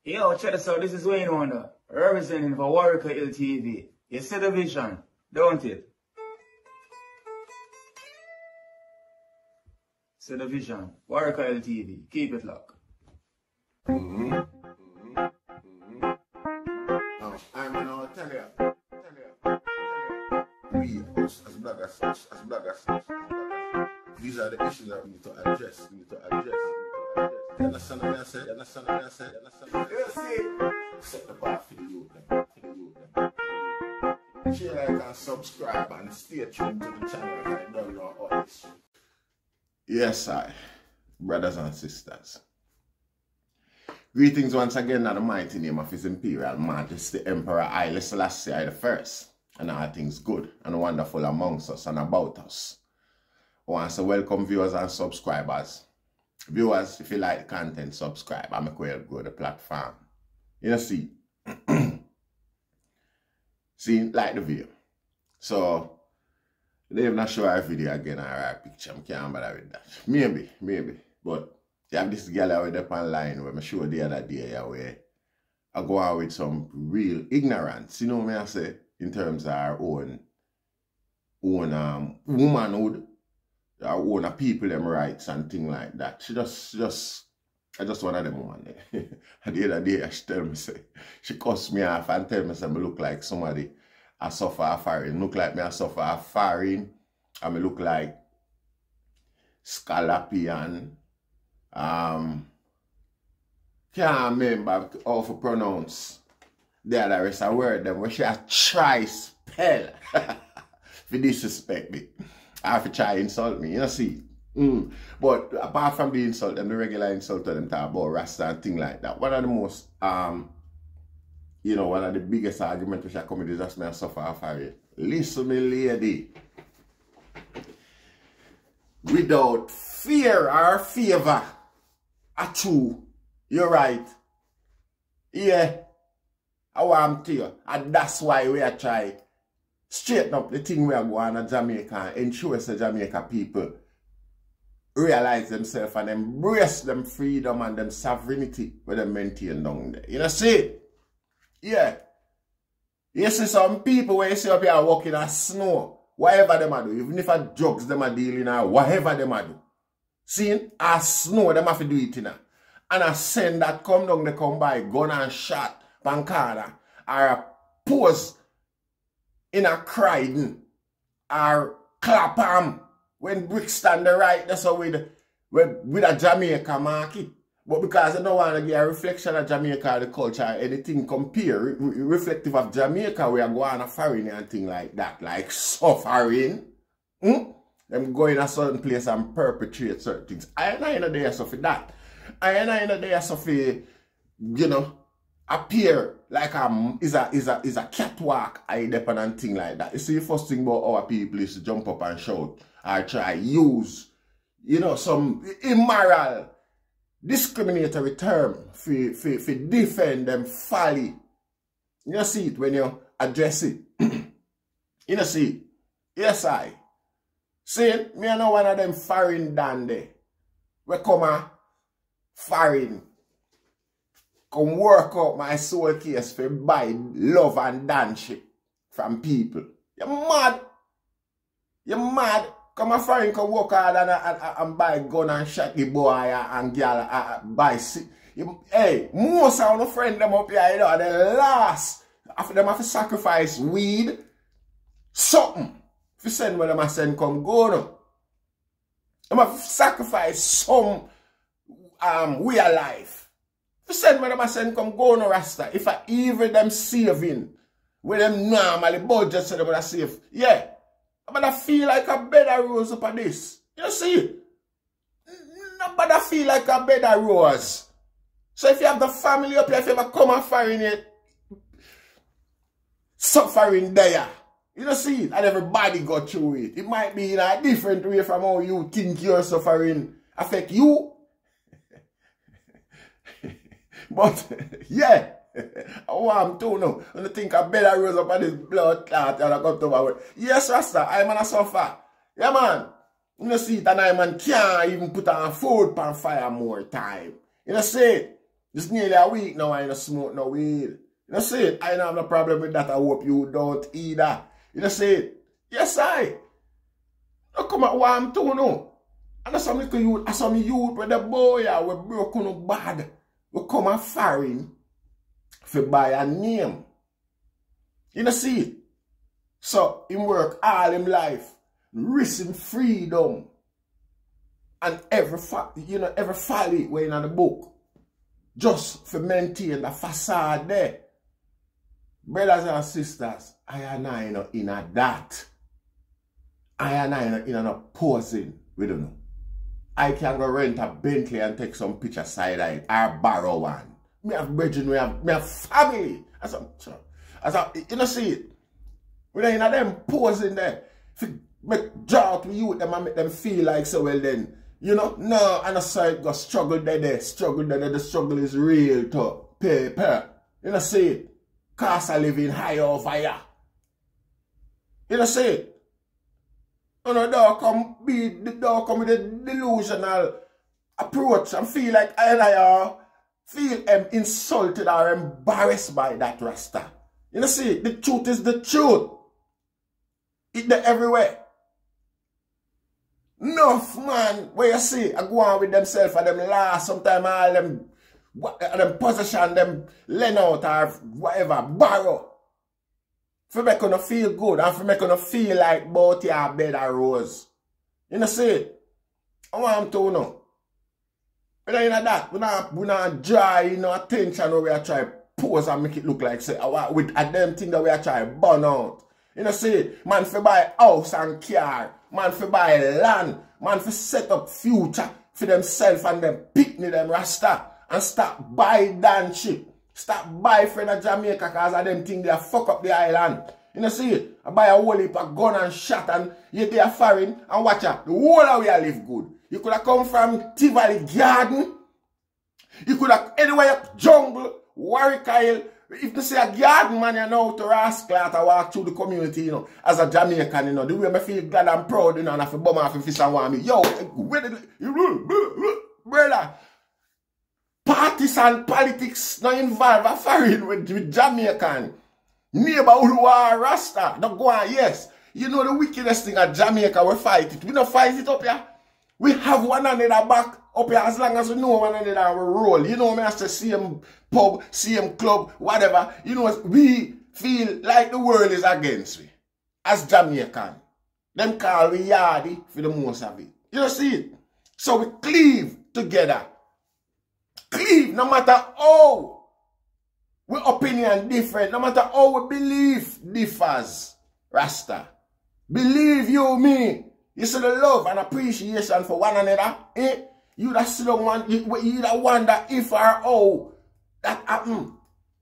Yo, check this out. This is Wayne Wonder, representing for Warwick LTV. You see the vision, don't it? See the vision. Warwick LTV. Keep it locked. I'm gonna tell you. We, us, as bloggers, these are the issues that we need to address. You understand what I say? You see? Set the bar for the youth. Share, like, and subscribe, and stay tuned to the channel. I don't know all this. Yes, brothers and sisters. Greetings once again in the mighty name of His Imperial Majesty Emperor Haile Selassie I and all things good and wonderful amongst us and about us. I want to welcome viewers and subscribers. Viewers, if you like the content, subscribe. I'm going to grow the platform. You know, see, like the video. So, they're not sure our video again or our picture. I can't bother with that. Maybe. But you have this girl out there online where I showed the other day where I go out with some real ignorance. You know what I say? In terms of our own womanhood, our own people, them rights and things like that. I just one of them woman there. And the other day she tell me, say, she cussed me off and tell me, say, I look like somebody I suffer a foreign. Look like me I suffer a foreign. I look like Scalapian. Can't remember how to pronounce the other rest of word them where she has try spell for disrespect me. I have to try insult me, you know, see. But apart from the insult, them the regular insult to them talk about Rasta and things like that. One of the most you know, one of the biggest arguments which I come with is just me I suffer a foreign. Listen me, lady. Without fear or favor at you, you're right. Yeah. I want to you. And that's why we are trying straighten up the thing we are going to Jamaica and ensure the Jamaica people realize themselves and embrace them freedom and them sovereignty where they maintain down there. You know, see? Yeah. You see some people where you see up here walking in snow, whatever them are do, even if a drugs them are dealing or whatever them are do. See, a snow them have to do it in. And a send that come down, they come by gun and shot, pancada, or a pose in a Croydon, or Clapham, when Brixton the right, that's how with a Jamaica market. But because I don't want to get a reflection of Jamaica, the culture, anything compare, reflective of Jamaica, we are going to foreign and things like that, like suffering. Them go in a certain place and perpetrate certain things. I ain't know there so for that. I ain't know there so for, you know, appear like is a catwalk and thing like that. You see, the first thing about our people is to jump up and shout or try use, you know, some immoral, discriminatory term for defend them folly. You know, see it when you address it. You know, see it. Yes, I. See, me I know one of them foreign dandy. We come a foreign. Come work out my soul case for buy love and dance shit from people. You mad? You mad? Come a foreign come work hard and buy gun and shot the boy and girl buy hey, most of our friends them up here, you know, the last after them have to sacrifice weed, something. If you send where them send come go no. Them have to sacrifice some way of life. If you send where them send come go no Rasta. If I even them saving where them normally budget so they would save. Yeah. But I feel like a better rose up on this. You see? But I feel like a better rose. So if you have the family up here, if you ever come and foreign it, suffering there. You know, see it, and everybody go through it. It might be in a different way from how you think your suffering affect you. But, yeah, I want to know. I think I better rose up on this blood clot and I come to my way. Yes, Rasta, I'm gonna suffer. Yeah, man. You know, see it, and I man can't even put on food pan fire more time. You know, see it. It's nearly a week now I don't smoke no weed. You know see it? I don't have no problem with that. I hope you don't either. You know see it? Yes, I. Now come at what I'm doing now. And that's some little youth, that's some youth with the boy we broke on no bad. We come and foreign for buy a name. You know see it? So him work all him life, risk him freedom. And every folly way in the book. Just for maintain the facade there. Brothers and sisters, I and I not in a that. I and I not in a posing. We don't know. I can go rent a Bentley and take some picture side eye or borrow one. Me have brethren, me have family. You know see it? We don't in a them posing there. If you make drought with you them and make them feel like so well then. You know, no, and I saw it go struggle there, the struggle is real to paper. You know, see it? Cost of living high over here. You know, see it? You know, don't come with a delusional approach and feel like I feel insulted or embarrassed by that Rasta. You know, see it? The truth is the truth. It's there everywhere. Enough man, where you see, I go on with themselves and them last, sometimes all them possession, them lend out or whatever, borrow. For make you feel good and for make you feel like both your bed or rose. You know see, I want to know. But you know that, we not draw attention or we are trying to pose and make it look like say, with a them thing that we are trying to burn out. You know see, man for buy house and car. Man for buy land, man for set up future for themselves and them picnic them Rasta and start buy dance ship. Start buy friend of Jamaica cause of them thing they fuck up the island. You know see it? I buy a whole heap of gun and shot and you there foreign and watch out. The whole of we live good. You could have come from Tivoli Garden. You could have anywhere up jungle, Warwick Isle. If you say a garden man, you know, to rascal to walk through the community, you know, as a Jamaican, you know, the way I feel glad and proud, you know, and I feel bum off if you want me. Yo, where did you, brother? Partisan politics not involved a foreign with Jamaican. Neighborhood who are Rasta. Don't go on, yes. You know the wickedest thing at Jamaica, we fight it. We don't fight it up here. We have one another back up here as long as we know one another we roll. You know, I say same pub, same club, whatever. You know, we feel like the world is against me. As Jamaican. Them call we yardy for the most of it. You know, see it? So we cleave together. Cleave no matter how we opinion different, no matter how we believe differs. Rasta. Believe you me. You see the love and appreciation for one another, eh? You that still want, you that wonder if or how that happen.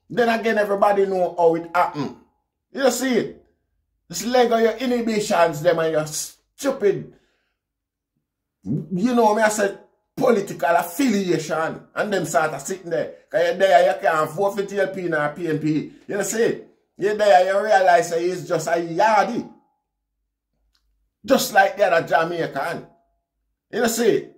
Then again, everybody know how it happen. You see it? Just leg of your inhibitions, them and your stupid, you know me, I said political affiliation, and them sort of sitting there. Because you're there, you can't vote for TLP nor PNP. You see it? You're there, you realize that he's just a yardie. Just like the other Jamaican. You know, see?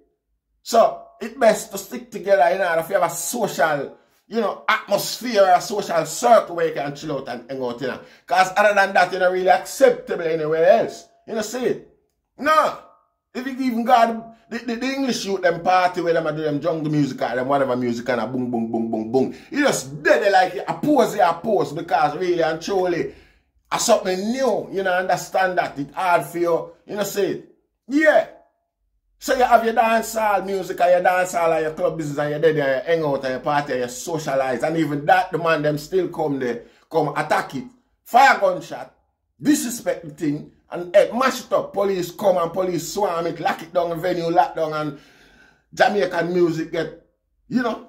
So, it's best to stick together, you know, if you have a social, you know, atmosphere or a social circle where you can chill out and hang out, you know. Because other than that, you're not really acceptable anywhere else. You know, see it? No. If you even got the English youth, them party where them do them jungle music or them whatever music and a boom, boom, boom, boom, boom. You just dead like a pose because really and truly, as something new, you know, understand that it's hard for you, you know, say it. Yeah. So you have your dancehall music and your dancehall and your club business and you're there and you hang out and you party and you socialize. And even that, the man, them still come there, come attack it. Fire gunshot, disrespect the thing, and mash it up. Police come and police swarm it, lock it down, venue lock down, and Jamaican music get, you know,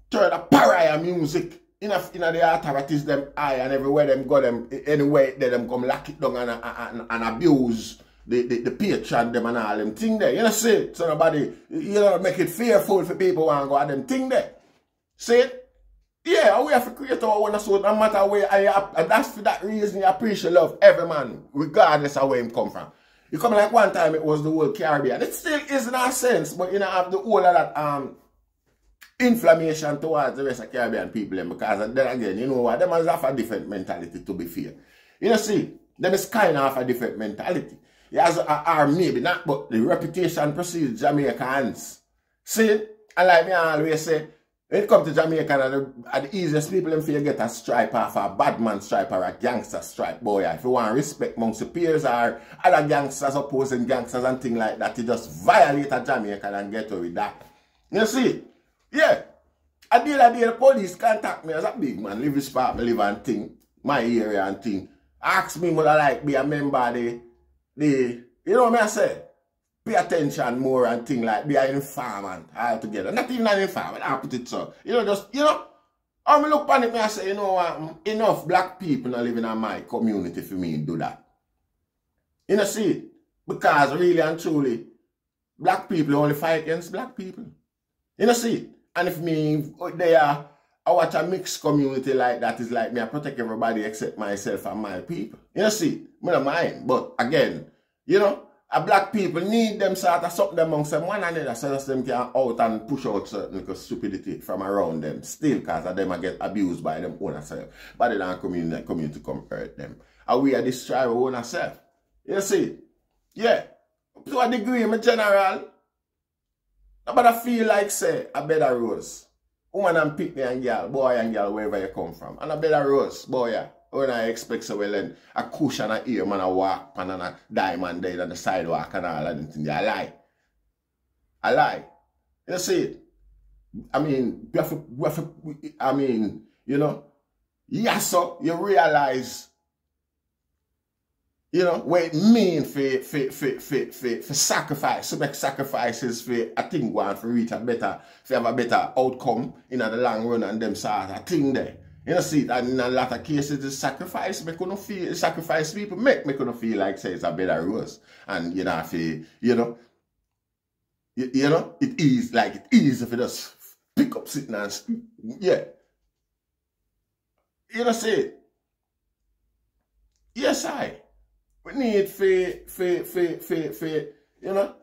turn a pariah music. In the authorities, them eye and everywhere them go, them anywhere they them come lock it down and abuse the patron them and all them thing there. You know, see it? So nobody, you know, make it fearful for people who want to go at them thing there. See it? Yeah, we have to create our own so no matter where and that's for that reason you appreciate love every man, regardless of where him come from. You come like one time it was the whole Caribbean. It still is in a sense, but you know have the whole of that inflammation towards the rest of Caribbean people them, because then again, you know what, them has have a different mentality, to be fair. You know, see, them is kind of a different mentality. It has or maybe not, but the reputation precedes Jamaicans. See, and like me always say, when it comes to Jamaica, the easiest people them feel get a stripe off a bad man stripe or a gangster stripe, boy. If you want respect amongst your peers or other gangsters, opposing gangsters and things like that, you just violate a Jamaican and get away with that. You see? Yeah. A day the police contact me as a big man, live this part, live and thing, my area and thing. Ask me would I like be a member of you know what I say? Pay attention more and thing like be an informant altogether. Not even an informant, I put it so. You know, just, you know, I look upon it, I say, you know what, enough black people not living in my community for me to do that. You know, see, because really and truly, black people only fight against black people. You know, see, and if me, I watch a mixed community like that, is like me, I protect everybody except myself and my people. You know, see, I don't mind, but again, you know, a black people need them sort of something amongst them one another so that them can out and push out certain stupidity from around them still, because of them get abused by them own self. But they don't community come hurt them. And we are destroy our own self. You see? Yeah. To a degree, in general, nobody feel like say a better rose. Woman and pick me and girl, boy and girl, wherever you come from. And a better rose, boy, yeah. When I expect so well then a cushion a ear man a walk and a diamond there on the sidewalk and all that thing. I lie. I lie. You see, I mean, you know, yes, so you realize, you know, what it means for sacrifice, to make sacrifices for a thing one for reach a better, for have a better outcome in the long run and them sort of thing there. You know, see, and in a lot of cases, the sacrifice make you feel, sacrifice people make you feel like say it's a better rose. And you know, feel, you know, it is like it is if you just pick up sitting and yeah. You know, see, yes, we need you know,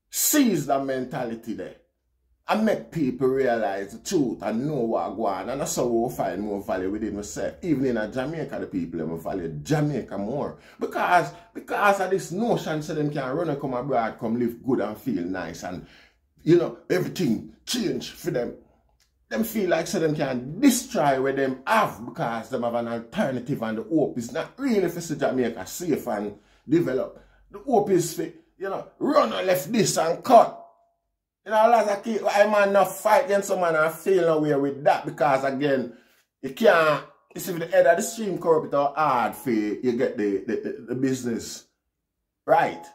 seize that mentality there. And make people realize the truth and know what go on. And that's how we'll find more value within ourselves. Even in Jamaica, the people will value Jamaica more. Because of this notion so them can run and come abroad, come live good and feel nice. And, you know, everything change for them. Them feel like so them can destroy what them have because them have an alternative and the hope is not really for Jamaica safe and develop. The hope is for, you know, run and left this and cut. You know, a lot of kids, I man not fight against someone and feel no way with that because again, you can't, you see, the head of the stream corrupt or hard for you get the business right.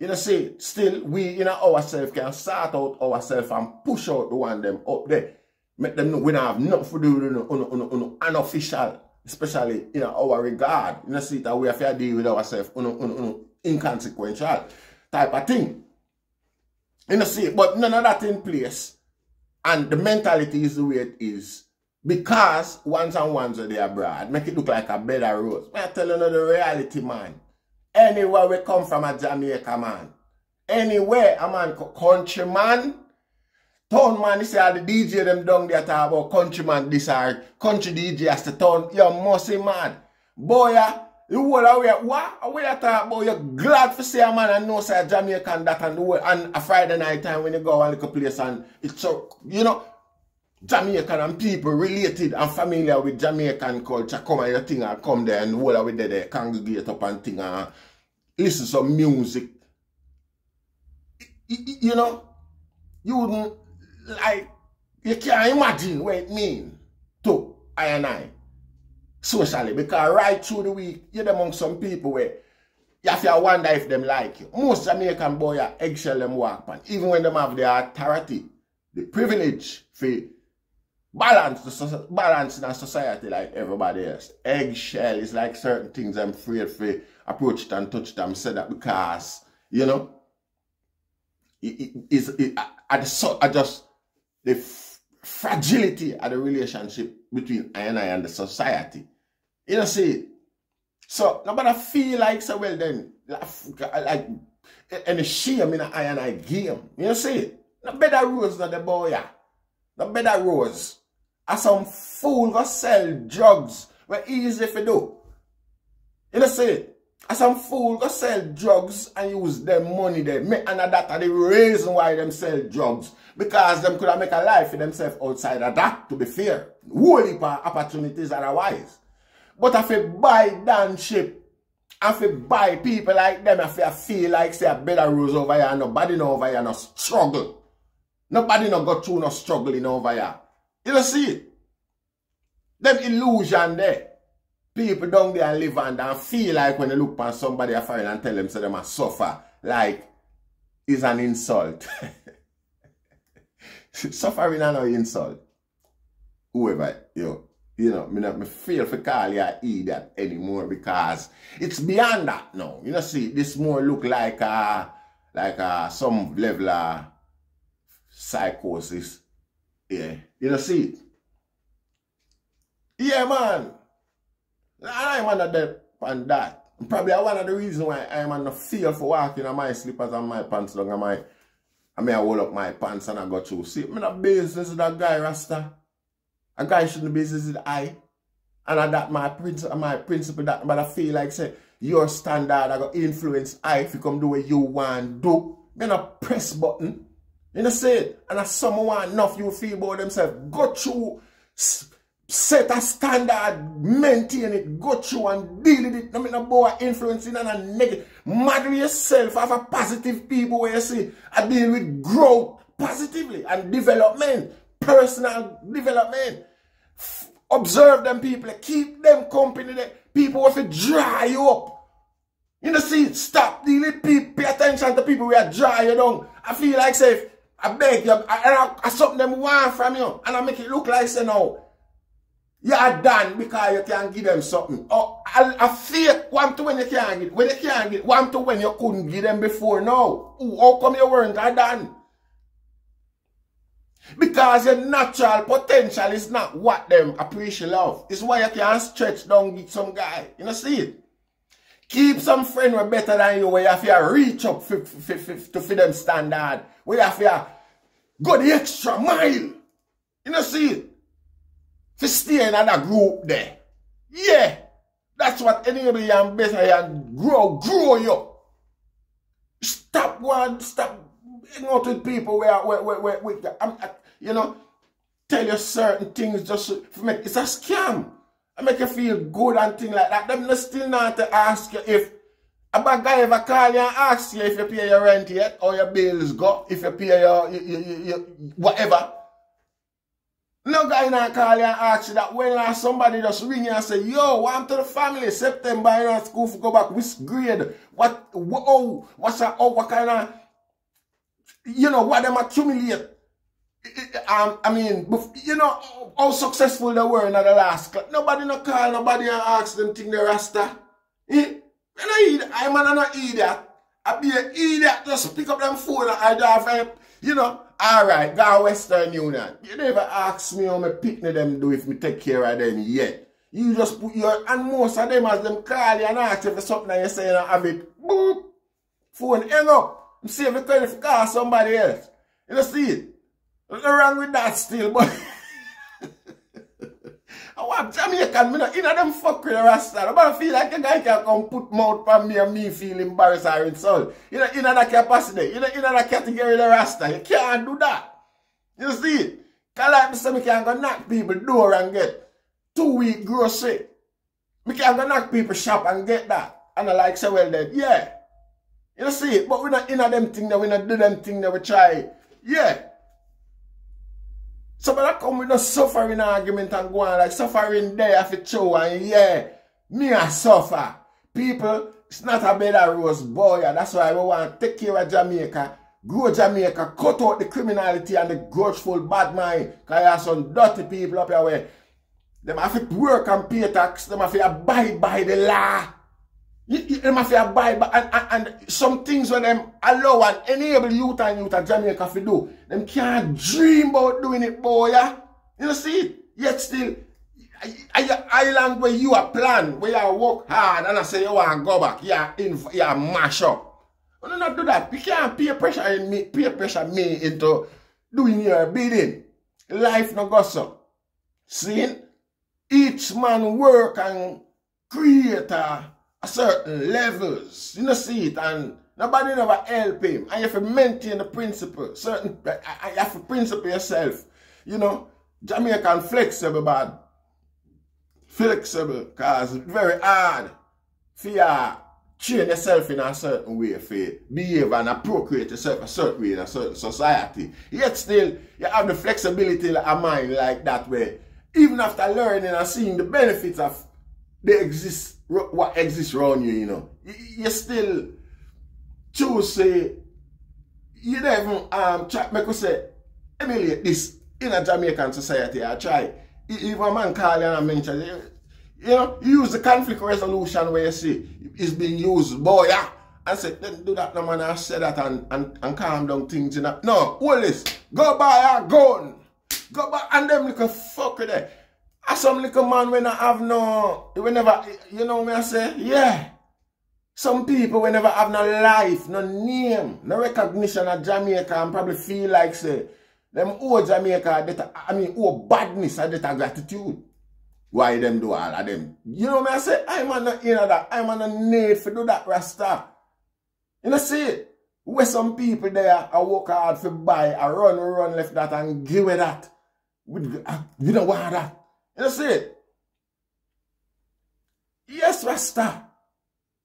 You know, see, still we, you know, ourselves can start out ourselves and push out the one them up there. Make them know we don't have nothing to do with unofficial, especially in our regard. You know, see, that we have to deal with ourselves inconsequential type of thing. You know, see, but none of that in place. And the mentality is the way it is. Because ones and ones are there abroad. Make it look like a bed of rose. I tell you the reality, man. Anywhere we come from a Jamaica, man. Anywhere a man, country man. Town man, you see all the DJ them down there talk about country man, this or country DJ as the town. You must say, man. Boy, the whole away, what? Away you talk about, you're glad to see a man and know say a Jamaican that and the whole, and a Friday night time when you go a little place and it's so, you know, Jamaican and people related and familiar with Jamaican culture come and your thing and come there and the whole away there congregate up and thing and listen to some music. You know, you wouldn't, like, you can't imagine what it means to I and I. Socially, because right through the week, you're among some people where you have to wonder if them like you. Most Jamaican boys are eggshell them walk on, even when them have the authority, the privilege for balance in a society like everybody else. Eggshell is like certain things I'm afraid for approach it and touch them. Say that because, you know, just the fragility of the relationship between I and the society. You know, see, so nobody feel like so well then, like any shame in I game. You know, see, no better rules than the boy. No better rose. As some fool go sell drugs. Where easy if you do. You know see? As some fool go sell drugs and use them money there. And that are the reason why them sell drugs. Because them could have make a life for themselves outside of that, to be fair. Whole heap of opportunities otherwise. But if you buy dance ship, if you buy people like them, if you feel like say a better rose over here, nobody no over here no struggle. Nobody no go through no struggling over here. You don't see it? Them illusion there. People down there live and feel like when they look at somebody afar and tell them so they must suffer, like is an insult. Suffering is no insult. Whoever, you know, me feel for call you an idiot anymore because it's beyond that now. You know, see, this more look like some level of psychosis. Yeah, you know, see it. Yeah, man. I'm under that and that. Probably one of the reasons why I'm on the feel for walking on my slippers and my pants down and I may hold up my pants and I go through. See, I'm not business with that guy, Rasta. A guy shouldn't be business with I. And that my principle that, but I feel like say your standard I got influence I if you come do what you want do. I'm not press button. You know say it. And as someone enough you feel about themselves. Go through, set a standard, maintain it, go through and deal with it. No mean about influencing and a negative. Mad with yourself, have a positive people where you see I deal with growth positively and development, personal development. Observe them people, keep them company. People have to dry you up. You know, see, stop dealing with people, pay attention to people who are dry you down. I feel like say, I beg you, I something them want from you, and I make it look like say no. You are done because you can't give them something. Or a fake one to when you can't get. When you can't get, one to when you couldn't give them before now. How come you weren't done? Because your natural potential is not what them appreciate love. It's why you can't stretch down with some guy. You know, see it? Keep some friend who are better than you where you have to reach up to them standard. Where you have to go the extra mile. You know, see it? To stay in that group there. Yeah. That's what anybody and better and grow you. Stop hanging out with people where you know, tell you certain things just to make it's a scam. I make you feel good and things like that. Them still not to ask you if a bad guy ever call you and ask you if you pay your rent yet or your bills go, if you pay your whatever. No guy not call you and ask you that when somebody just ring you and say, yo, I'm to the family, September, you're at school for go back, which grade, what kind of, you know, what them accumulate. I mean, you know, how successful they were in the last class. Nobody no call, nobody and ask them thing they Rasta. I'm not idiot. I be an idiot, just pick up them phone and I have, you know, alright, go Western Union. You never ask me how my picnic them do if me take care of them yet. You just put your, and most of them as them call you and ask you for something and you say you have it, boop, phone hang up. You see if you credit for call somebody else. You know see it? Nothing wrong with that still, but I want Jamaican, me not in them fuck with the Rasta. But I feel like a guy can come put mouth on me and me feel embarrassed or insult. You know, in that capacity, you know, in that category of the Rasta. You can't do that. You see it? Cause like me say, me can't go knock people door and get 2 week grocery. Me can't go knock people shop and get that. And I like say, well then, yeah. You see it? But we not in them thing that we not do them thing that we try. Yeah. So but I come with no suffering argument and go on like suffering there if it show and yeah, me I suffer. People, it's not a bed of rose boy. That's why we want to take care of Jamaica, grow Jamaica, cut out the criminality and the grudgeful bad mind. Because there are some dirty people up here where them have to work and pay tax, them have to abide by the law. Them have to abide by and some things when them allow and enable youth of Jamaica to do, them can't dream about doing it, boy. Yeah? You know, see it? Yet still, your island where you are planned, where you work hard, and I say you want to go back, you mash up. You don't do that. You can't peer pressure me into doing your bidding. Life no go so. See? Each man work and create a certain levels. You know, see it, and nobody never help him. And you have to maintain the principle. Certain, you have to principle yourself. You know, Jamaican flexible, but flexible, because it's very hard for you to train yourself in a certain way, for behave and appropriate yourself a certain way in a certain society. Yet still, you have the flexibility of mind like that way. Even after learning and seeing the benefits of what exists around you, you know, you still choose, say, you never try, make us say, emulate this in a Jamaican society. I try. If a man call you and mention, you know, you use the conflict resolution where you see it's being used, boy, yeah, and say, then do that, no man, I say that and calm down things, you know. No, all this, go buy a gun. Go back and them little fucker there. And some little man when I have no, we never, you know what I say? Yeah. Some people will never have no life, no name, no recognition of Jamaica and probably feel like say, them old Jamaica, old badness and that gratitude. Why them do all of them? You know what I say? I'm on the in that. I'm on the need for do that, Rasta. You know see it? Where some people there I work hard for buy, I run left that and give it that. You don't want that. You see it? Yes, Rasta.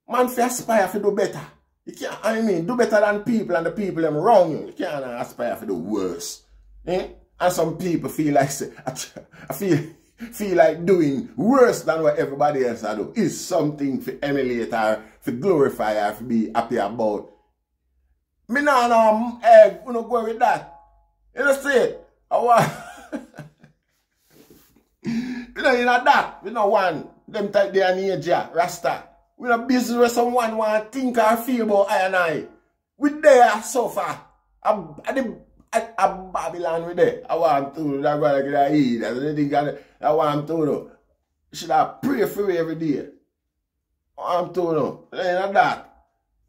Man for aspire to do better. You can't, do better than people and the people them wrong you. You can't aspire for the worst. Eh? And some people feel like I feel like doing worse than what everybody else I do. Is something for emulate or for glorify or for be happy about. Me now we no go with that. You know see it? I want we don't know that. We don't want them type they an age, Rasta. We don't business where someone want to think or feel about I and I. We there so far. I'm Babylon with there. I want to that brother get eat. I want to know. Should I pray for you every day? I want to know. You know that.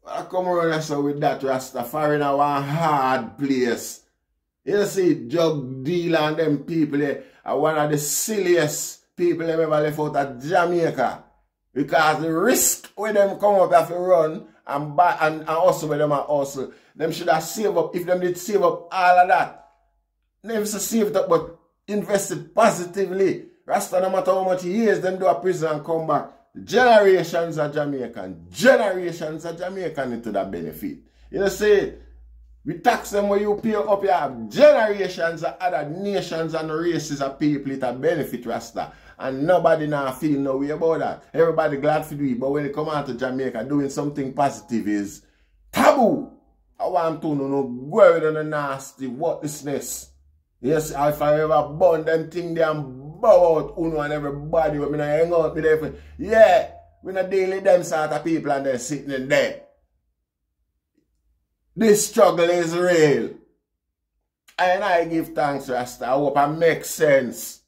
I come around so with that Rastafari in one hard place. You see, drug dealer and them people there are one of the silliest people that ever left out of Jamaica. Because the risk when them come up have to run and also when them are also, them should have saved up. If them did save up all of that, them should save it up but invested positively. Rasta no matter how much years them do a prison and come back. Generations of Jamaican into that benefit. You know, say, we tax them when you pay up, you have generations of other nations and races of people that benefit Rasta. And nobody now feel no way about that. Everybody glad for it, but when they come out to Jamaica, doing something positive is taboo. I want to know go with the nasty worthlessness. Yes, if I ever burn them thing there and bow out Uno and everybody when I hang out with them. Yeah, we not dealing with them sort of people and they're sitting in there. This struggle is real. And I give thanks, Rasta. I hope it makes sense.